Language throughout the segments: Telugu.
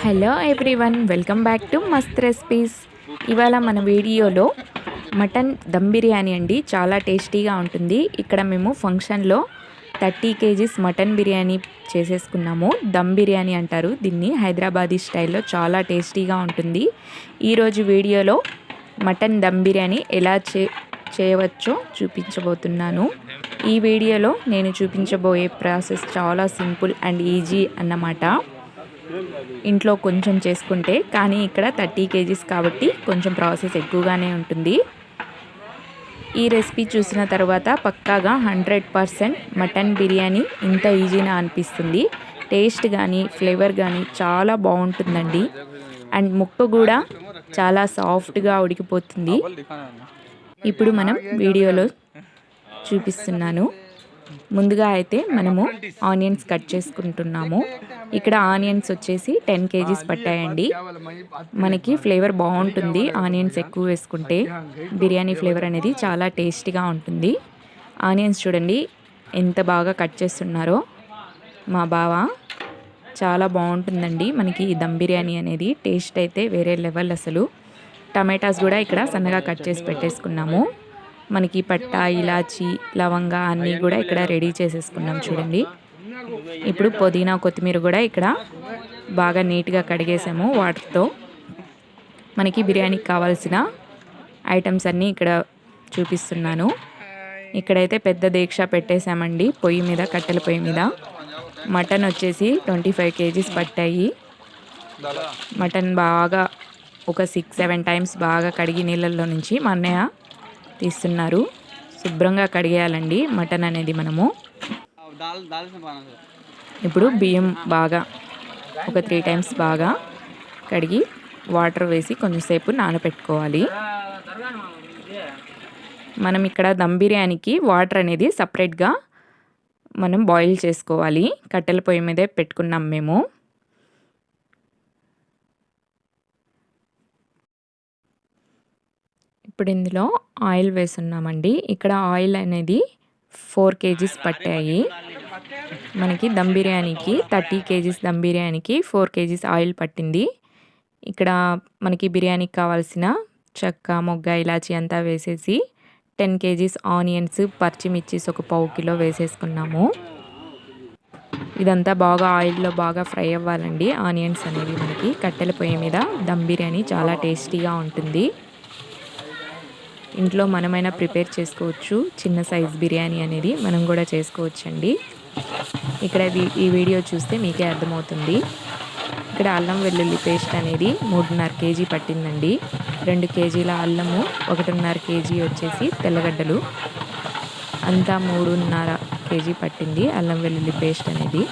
Hello everyone, welcome back to మస్త్ రెసిపీస్. ఇవాళ మన వీడియోలో మటన్ దమ్ బిర్యానీ అండి. చాలా టేస్టీగా ఉంటుంది. ఇక్కడ మేము ఫంక్షన్లో 30 kgs మటన్ బిర్యానీ చేసేసుకున్నాము. దమ్ బిర్యానీ అంటారు దీన్ని, హైదరాబాదీ స్టైల్లో చాలా టేస్టీగా ఉంటుంది. ఈరోజు వీడియోలో మటన్ దమ్ బిర్యానీ ఎలా చేయవచ్చో చూపించబోతున్నాను. ఈ వీడియోలో నేను చూపించబోయే ప్రాసెస్ చాలా సింపుల్ అండ్ ఈజీ అన్నమాట. ఇంట్లో కొంచెం చేసుకుంటే, కానీ ఇక్కడ 30 kgs కాబట్టి కొంచెం ప్రాసెస్ ఎక్కువగానే ఉంటుంది. ఈ రెసిపీ చూసిన తర్వాత పక్కాగా 100% మటన్ బిర్యానీ ఇంత ఈజీనా అనిపిస్తుంది. టేస్ట్ కానీ ఫ్లేవర్ కానీ చాలా బాగుంటుందండి. అండ్ ముక్క కూడా చాలా సాఫ్ట్గా ఉడికిపోతుంది. ఇప్పుడు మనం వీడియోలో చూపిస్తున్నాను. ముందుగా అయితే మనము ఆనియన్స్ కట్ చేసుకుంటున్నాము. ఇక్కడ ఆనియన్స్ వచ్చేసి 10 kgs పట్టాయండి. మనకి ఫ్లేవర్ బాగుంటుంది ఆనియన్స్ ఎక్కువ వేసుకుంటే. బిర్యానీ ఫ్లేవర్ అనేది చాలా టేస్టీగా ఉంటుంది. ఆనియన్స్ చూడండి ఎంత బాగా కట్ చేస్తున్నారో మా బావ. చాలా బాగుంటుందండి మనకి ఈ దమ్ బిర్యానీ అనేది. టేస్ట్ అయితే వేరే లెవెల్ అసలు. టమాటాస్ కూడా ఇక్కడ సన్నగా కట్ చేసి పెట్టేసుకున్నాము. మనకి పట్టా, ఇలాచి, లవంగా అన్నీ కూడా ఇక్కడ రెడీ చేసేసుకున్నాం చూడండి. ఇప్పుడు పుదీనా, కొత్తిమీర కూడా ఇక్కడ బాగా నీట్గా కడిగేసాము వాటర్తో. మనకి బిర్యానీకి కావాల్సిన ఐటమ్స్ అన్నీ ఇక్కడ చూపిస్తున్నాను. ఇక్కడైతే పెద్ద దీక్ష పెట్టేశామండి పొయ్యి మీద, కట్టెల పొయ్యి మీద. మటన్ వచ్చేసి 25 kgs పట్టాయి. మటన్ బాగా ఒక 6-7 టైమ్స్ బాగా కడిగి నీళ్ళల్లో నుంచి మా అన్నయ్య తీస్తున్నారు. శుభ్రంగా కడిగేయాలండి మటన్ అనేది మనము. ఇప్పుడు బియ్యం బాగా ఒక 3 టైమ్స్ బాగా కడిగి వాటర్ వేసి కొంచెంసేపు నానబెట్టుకోవాలి. మనం ఇక్కడ దమ్ బిర్యానీకి వాటర్ అనేది సపరేట్గా మనం బాయిల్ చేసుకోవాలి. కట్టెల పొయ్యి మీదే పెట్టుకున్నాం మేము. ఇప్పుడు ఇందులో ఆయిల్ వేస్తున్నామండి. ఇక్కడ ఆయిల్ అనేది 4 kgs పట్టాయి. మనకి దమ్ బిర్యానీకి 30 kgs దమ్ బిర్యానీకి 4 kgs ఆయిల్ పట్టింది. ఇక్కడ మనకి బిర్యానీకి కావాల్సిన చెక్క, మొగ్గ, ఇలాచి అంతా వేసేసి 10 kgs ఆనియన్స్, పచ్చిమిర్చిస్ ఒక 1/4 kg వేసేసుకున్నాము. ఇదంతా బాగా ఆయిల్లో బాగా ఫ్రై అవ్వాలండి. ఆనియన్స్ అనేవి మనకి కట్టెల పొయ్యి మీద దమ్ బిర్యానీ చాలా టేస్టీగా ఉంటుంది. ఇంట్లో మనమైనా ప్రిపేర్ చేసుకోవచ్చు. చిన్న సైజ్ బిర్యానీ అనేది మనం కూడా చేసుకోవచ్చండి. ఇక్కడ ఈ వీడియో చూస్తే మీకే అర్థమవుతుంది. ఇక్కడ అల్లం వెల్లుల్లి పేస్ట్ అనేది 3.5 kg పట్టిందండి. 2 kgల అల్లము, 1.5 kg వచ్చేసి తెల్లగడ్డలు, అంతా 3.5 kg పట్టింది అల్లం వెల్లుల్లి పేస్ట్ అనేది.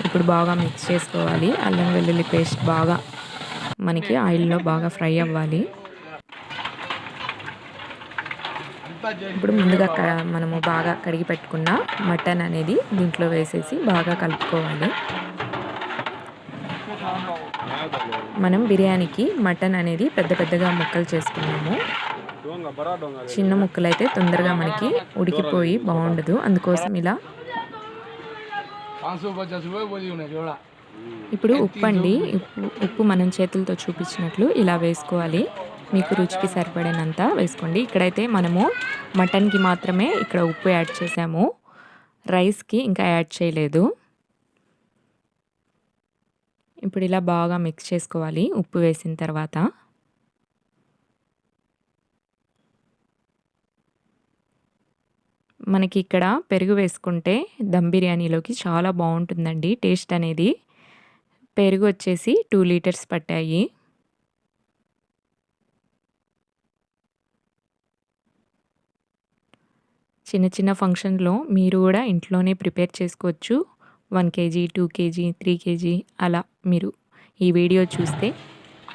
ఇప్పుడు బాగా మిక్స్ చేసుకోవాలి. అల్లం వెల్లుల్లి పేస్ట్ బాగా మనకి ఆయిల్లో బాగా ఫ్రై అవ్వాలి. ఇప్పుడు ముందుగా మనము బాగా కడిగి పెట్టుకున్న మటన్ అనేది దీంట్లో వేసేసి బాగా కలుపుకోవాలి. మనం బిర్యానీకి మటన్ అనేది పెద్ద పెద్దగా ముక్కలు చేసుకున్నాము. చిన్న ముక్కలు అయితే తొందరగా మనకి ఉడికిపోయి బాగుండదు. అందుకోసం ఇలా. ఇప్పుడు ఉప్పు అండి. ఉప్పు మనం చేతులతో చూపించినట్లు ఇలా వేసుకోవాలి. మీకు రుచికి సరిపడినంత వేసుకోండి. ఇక్కడైతే మనము మటన్కి మాత్రమే ఇక్కడ ఉప్పు యాడ్ చేసాము. రైస్కి ఇంకా యాడ్ చేయలేదు. ఇప్పుడు ఇలా బాగా మిక్స్ చేసుకోవాలి ఉప్పు వేసిన తర్వాత. మనకి ఇక్కడ పెరుగు వేసుకుంటే దమ్ బిర్యానీలోకి చాలా బాగుంటుందండి టేస్ట్ అనేది. పెరుగు వచ్చేసి 2 లీటర్స్ పట్టాయి. చిన్న చిన్న ఫంక్షన్లో మీరు కూడా ఇంట్లోనే ప్రిపేర్ చేసుకోవచ్చు. 1 kg, 2 kg, 3 kg అలా మీరు ఈ వీడియో చూస్తే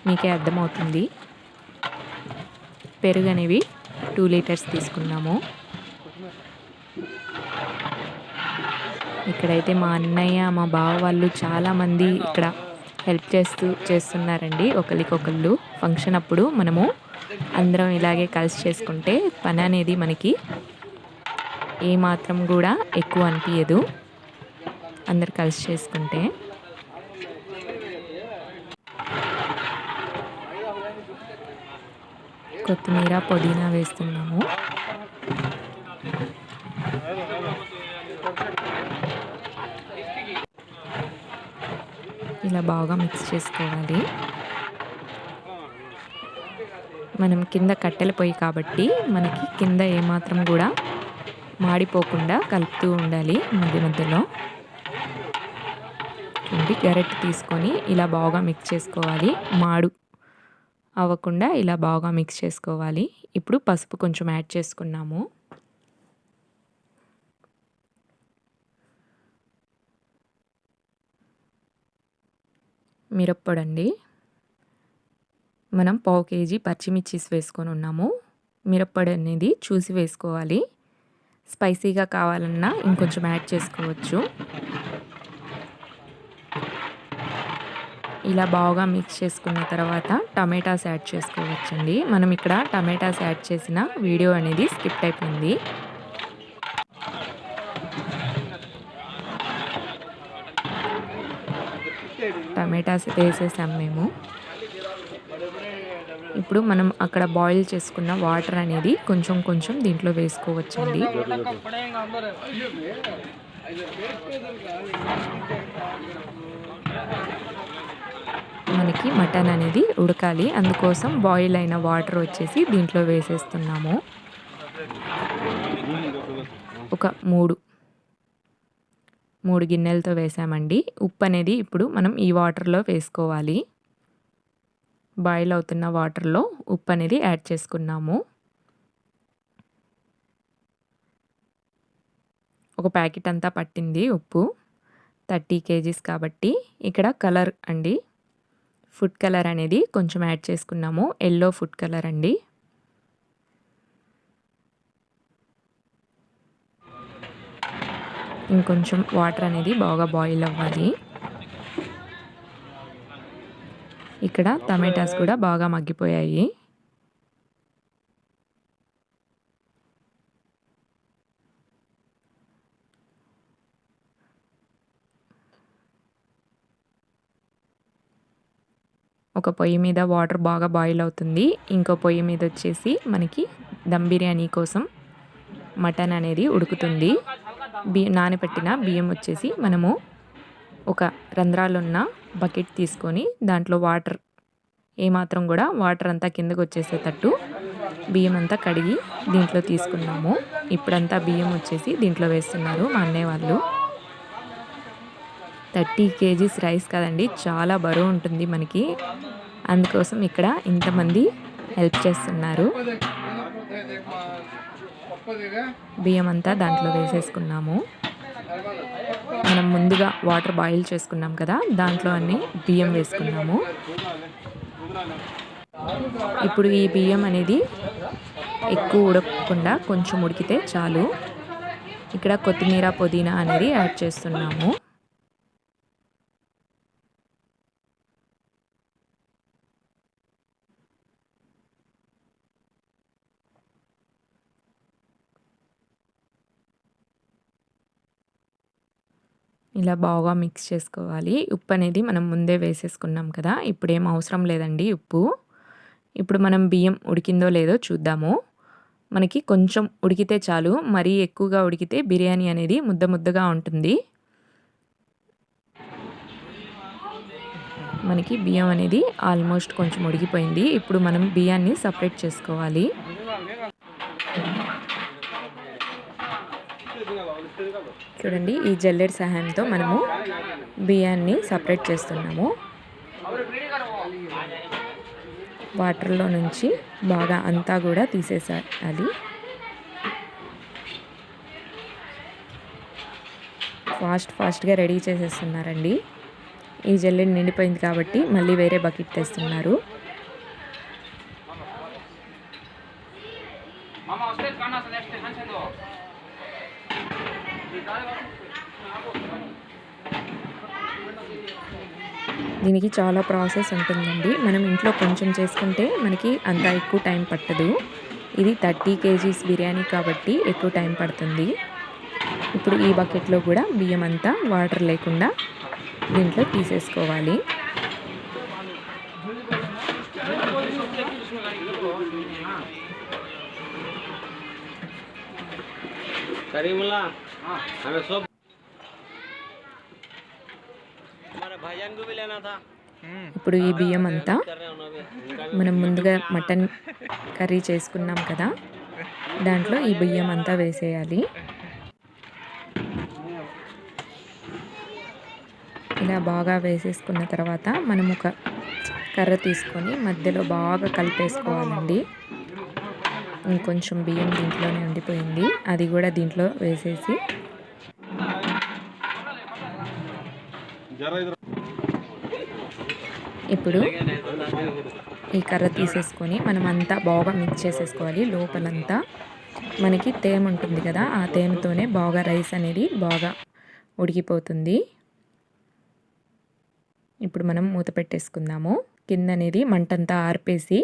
మీకే అర్థమవుతుంది. పెరుగు అనేవి 2 లీటర్స్ తీసుకున్నాము. ఇక్కడైతే మా అన్నయ్య, మా బావ వాళ్ళు చాలామంది ఇక్కడ హెల్ప్ చేస్తున్నారండి ఒకరికొకళ్ళు. ఫంక్షన్ అప్పుడు మనము అందరం ఇలాగే కలిసి చేసుకుంటే పని అనేది మనకి ఏమాత్రం కూడా ఎక్కువ అనిపించదు. అందరు కలిసి చేసుకుంటే కొత్తిమీర పుదీనా వేస్తున్నాము. ఇలా బాగా మిక్స్ చేసుకోవాలి. మనం కింద కట్టెల పొయ్యి కాబట్టి మనకి కింద ఏమాత్రం కూడా మాడిపోకుండా కలుపుతూ ఉండాలి మధ్య మధ్యలో. గరిటె తీసుకొని ఇలా బాగా మిక్స్ చేసుకోవాలి. మాడు అవ్వకుండా ఇలా బాగా మిక్స్ చేసుకోవాలి. ఇప్పుడు పసుపు కొంచెం యాడ్ చేసుకున్నాము. మిరప్పొడి అండి. మనం 1/2 kg పచ్చిమిర్చీస్ వేసుకొని ఉన్నాము. మిరప్పొడి అనేది చూసి వేసుకోవాలి. స్పైసీగా కావాలన్నా ఇంకొంచెం యాడ్ చేసుకోవచ్చు. ఇలా బాగా మిక్స్ చేసుకున్న తర్వాత టమాటాస్ యాడ్ చేసుకోవచ్చండి. మనం ఇక్కడ టమాటాస్ యాడ్ చేసిన వీడియో అనేది స్కిప్ అయిపోయింది. టమాటాస్ వేసేసాం మేము. ఇప్పుడు మనం అక్కడ బాయిల్ చేసుకున్న వాటర్ అనేది కొంచెం కొంచెం దీంట్లో వేసుకోవచ్చండి. మనకి మటన్ అనేది ఉడకాలి, అందుకోసం బాయిల్ అయిన వాటర్ వచ్చేసి దీంట్లో వేసేస్తున్నాము. ఒక మూడు గిన్నెలతో వేసామండి. ఉప్పు అనేది ఇప్పుడు మనం ఈ వాటర్లో వేసుకోవాలి. బాయిల్ అవుతున్న వాటర్లో ఉప్పు అనేది యాడ్ చేసుకున్నాము. ఒక ప్యాకెట్ అంతా పట్టింది ఉప్పు. 30 kgs కాబట్టి. ఇక్కడ కలర్ అండి, ఫుడ్ కలర్ అనేది కొంచెం యాడ్ చేసుకున్నాము. ఎల్లో ఫుడ్ కలర్ అండి. ఇంకొంచెం వాటర్ అనేది బాగా బాయిల్ అవ్వాలి. ఇక్కడ టమాటాస్ కూడా బాగా మగ్గిపోయాయి. ఒక పొయ్యి మీద వాటర్ బాగా బాయిల్ అవుతుంది. ఇంకో పొయ్యి మీద వచ్చేసి మనకి దమ్ బిర్యానీ కోసం మటన్ అనేది ఉడుకుతుంది. నానబెట్టిన బియ్యం వచ్చేసి మనము ఒక రంధ్రాలున్న బకెట్ తీసుకొని దాంట్లో వాటర్ ఏమాత్రం కూడా వాటర్ అంతా కిందకు వచ్చేసేటట్టు బియ్యం అంతా కడిగి దీంట్లో తీసుకున్నాము. ఇప్పుడంతా బియ్యం వచ్చేసి దీంట్లో వేస్తున్నారు మా అన్నయ్య వాళ్ళు. 30 kgs రైస్ కదండి, చాలా బరువు ఉంటుంది మనకి. అందుకోసం ఇక్కడ ఇంతమంది హెల్ప్ చేస్తున్నారు. బియ్యం అంతా దాంట్లో వేసేసుకున్నాము. మనం ముందుగా వాటర్ బాయిల్ చేసుకున్నాం కదా, దాంట్లో అన్ని బియ్యం వేసుకున్నాము. ఇప్పుడు ఈ బియ్యం అనేది ఎక్కువ ఉడకకుండా కొంచెం ఉడికితే చాలు. ఇక్కడ కొత్తిమీర పుదీనా అనేది యాడ్ చేస్తున్నాము. ఇలా బాగా మిక్స్ చేసుకోవాలి. ఉప్పు అనేది మనం ముందే వేసేసుకున్నాం కదా, ఇప్పుడు ఏం అవసరం లేదండి ఉప్పు. ఇప్పుడు మనం బియ్యం ఉడికిందో లేదో చూద్దాము. మనకి కొంచెం ఉడికితే చాలు, మరీ ఎక్కువగా ఉడికితే బిర్యానీ అనేది ముద్ద ముద్దగా ఉంటుంది. మనకి బియ్యం అనేది ఆల్మోస్ట్ కొంచెం ఉడికిపోయింది. ఇప్పుడు మనం బియ్యాన్ని సపరేట్ చేసుకోవాలి. చూడండి, ఈ జల్లెడ సహాయంతో మనము బియ్యాన్ని సపరేట్ చేస్తున్నాము. వాటర్లో నుంచి బాగా అంతా కూడా తీసేసాలి. ఫాస్ట్గా రెడీ చేసేస్తున్నారండి. ఈ జల్లెడ నిండిపోయింది కాబట్టి మళ్ళీ వేరే బకెట్ తెస్తున్నారు. దీనికి చాలా ప్రాసెస్ ఉంటుందండి. మనం ఇంట్లో కొంచెం చేసుకుంటే మనకి అంత ఎక్కువ టైం పట్టదు. ఇది 30 kgs బిర్యానీ కాబట్టి ఎక్కువ టైం పడుతుంది. ఇప్పుడు ఈ బకెట్లో కూడా బియ్యం అంతా వాటర్ లేకుండా దీంట్లో తీసేసుకోవాలి. करीमुल्ला हमें सब हमारे भाईजान को भी लेना था। ఇప్పుడు ఈ బియ్యం అంతా మనం ముందుగా మటన్ కర్రీ చేసుకున్నాం కదా, దాంట్లో ఈ బియ్యం అంతా వేసేయాలి. ఇలా బాగా వేసేసుకున్న తర్వాత మనం ఒక కర్ర తీసుకొని మధ్యలో బాగా కలిపేసుకోవాలండి. ఇంకొంచెం బియ్యం దీంట్లోనే ఉండిపోయింది, అది కూడా దీంట్లో వేసేసి ఇప్పుడు ఈ కర్ర తీసేసుకొని మనం అంతా బాగా మిక్స్ చేసేసుకోవాలి. లోపలంతా మనకి తేమ ఉంటుంది కదా, ఆ తేమతోనే బాగా రైస్ అనేది బాగా ఉడికిపోతుంది. ఇప్పుడు మనం మూత పెట్టేసుకుందాము. కింద అనేది మంటంతా ఆర్పేసి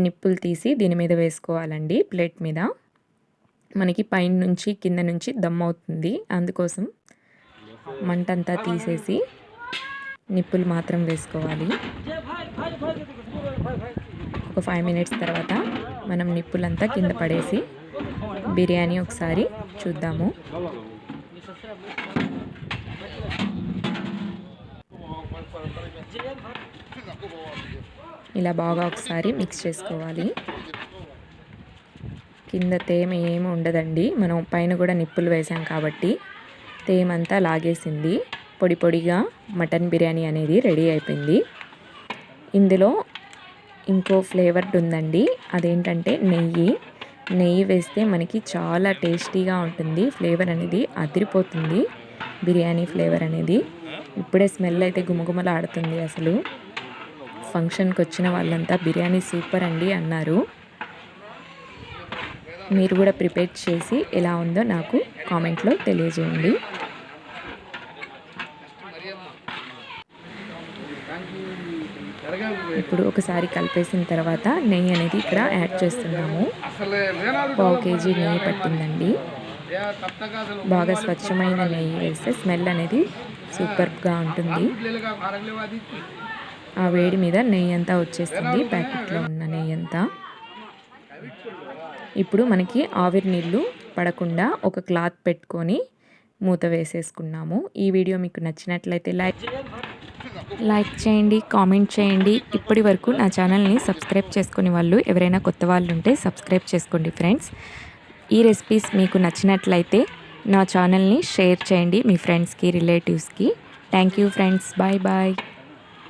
నిప్పులు తీసి దీని మీద వేసుకోవాలండి. ప్లేట్ మీద మనకి పైన నుంచి కింద నుంచి దమ్ అవుతుంది, అందుకోసం మంటంతా తీసేసి నిప్పులు మాత్రం వేసుకోవాలి. ఒక 5 మినిట్స్ తర్వాత మనం నిప్పులంతా కింద పడేసి బిర్యానీ ఒకసారి చూద్దాము. ఇలా బాగా ఒకసారి మిక్స్ చేసుకోవాలి. కింద తేమ ఏమి ఉండదండి, మనం పైన కూడా నిప్పులు వేసాం కాబట్టి తేమంతా లాగేసింది. పొడి పొడిగా మటన్ బిర్యానీ అనేది రెడీ అయిపోయింది. ఇందులో ఇంకో ఫ్లేవర్డ్ ఉందండి, అదేంటంటే నెయ్యి వేస్తే మనకి చాలా టేస్టీగా ఉంటుంది. ఫ్లేవర్ అనేది అదిరిపోతుంది, బిర్యానీ ఫ్లేవర్ అనేది. ఇప్పుడే స్మెల్ అయితే గుమగుమలాడుతుంది. అసలు ఫంక్షన్కి వచ్చిన వాళ్ళంతా బిర్యానీ సూపర్ అండి అన్నారు. మీరు కూడా ప్రిపేర్ చేసి ఎలా ఉందో నాకు కామెంట్లో తెలియజేయండి. ఇప్పుడు ఒకసారి కలిపేసిన తర్వాత నెయ్యి అనేది ఇక్కడ యాడ్ చేస్తున్నాము. 1/4 కేజీ నెయ్యి పట్టిందండి. బాగా స్వచ్ఛమైన నెయ్యి వేస్తే స్మెల్ అనేది సూపర్గా ఉంటుంది. ఆ వేడి మీద నెయ్యి అంతా వచ్చేస్తుంది, ప్యాకెట్లో ఉన్న నెయ్యి అంతా. ఇప్పుడు మనకి ఆవిరి నీళ్ళు పడకుండా ఒక క్లాత్ పెట్టుకొని మూత వేసేసుకున్నాము. ఈ వీడియో మీకు నచ్చినట్లయితే లైక్ చేయండి, కామెంట్ చేయండి. ఇప్పటి వరకు నా ఛానల్ని సబ్స్క్రైబ్ చేసుకునే వాళ్ళు ఎవరైనా కొత్త వాళ్ళు ఉంటే సబ్స్క్రైబ్ చేసుకోండి ఫ్రెండ్స్. ఈ రెసిపీస్ మీకు నచ్చినట్లయితే నా ఛానల్ని షేర్ చేయండి మీ ఫ్రెండ్స్కి, రిలేటివ్స్కి. Thank you friends, bye bye.